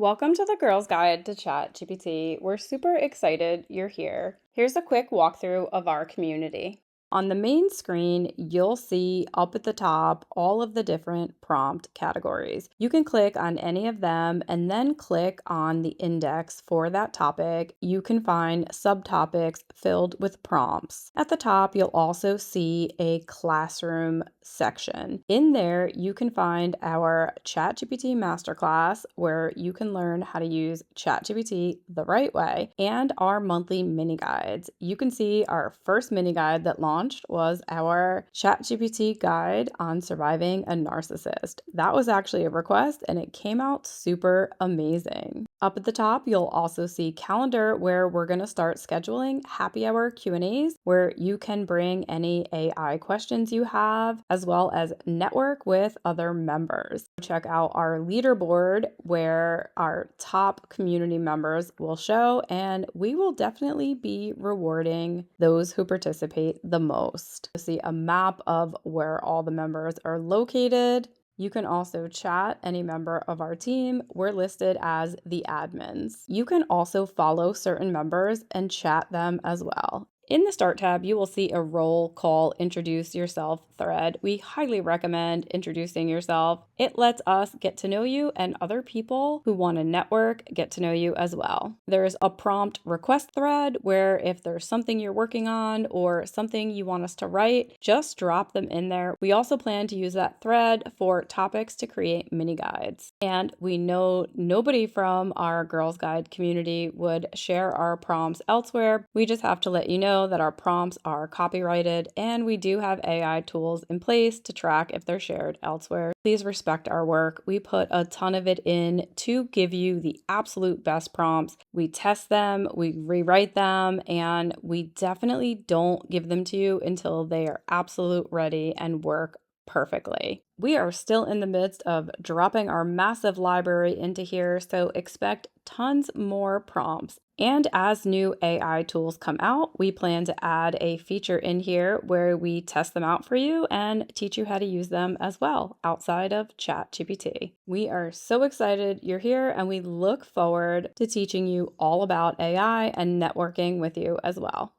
Welcome to the Girl's Guide to ChatGPT. We're super excited you're here. Here's a quick walkthrough of our community. On the main screen, you'll see up at the top all of the different prompt categories. You can click on any of them and then click on the index for that topic. You can find subtopics filled with prompts. At the top, you'll also see a classroom section. In there, you can find our ChatGPT Masterclass, where you can learn how to use ChatGPT the right way, and our monthly mini guides. You can see our first mini guide that launched was our ChatGPT guide on surviving a narcissist. That was actually a request and it came out super amazing. Up at the top, you'll also see calendar, where we're going to start scheduling happy hour Q&As where you can bring any AI questions you have, as well as network with other members. Check out our leaderboard where our top community members will show, and we will definitely be rewarding those who participate the most. You'll see a map of where all the members are located. You can also chat any member of our team. We're listed as the admins. You can also follow certain members and chat them as well. In the Start tab, you will see a roll call Introduce Yourself thread. We highly recommend introducing yourself. It lets us get to know you and other people who want to network get to know you as well. There's a prompt request thread where if there's something you're working on or something you want us to write, just drop them in there. We also plan to use that thread for topics to create mini guides. And we know nobody from our Girls Guide community would share our prompts elsewhere. We just have to let you know that our prompts are copyrighted, and we do have AI tools in place to track if they're shared elsewhere. Please respect our work. We put a ton of it in to give you the absolute best prompts. We test them, we rewrite them, and we definitely don't give them to you until they are absolute ready and work perfectly. We are still in the midst of dropping our massive library into here, so expect tons more prompts. And as new AI tools come out, we plan to add a feature in here where we test them out for you and teach you how to use them as well outside of ChatGPT. We are so excited you're here, and we look forward to teaching you all about AI and networking with you as well.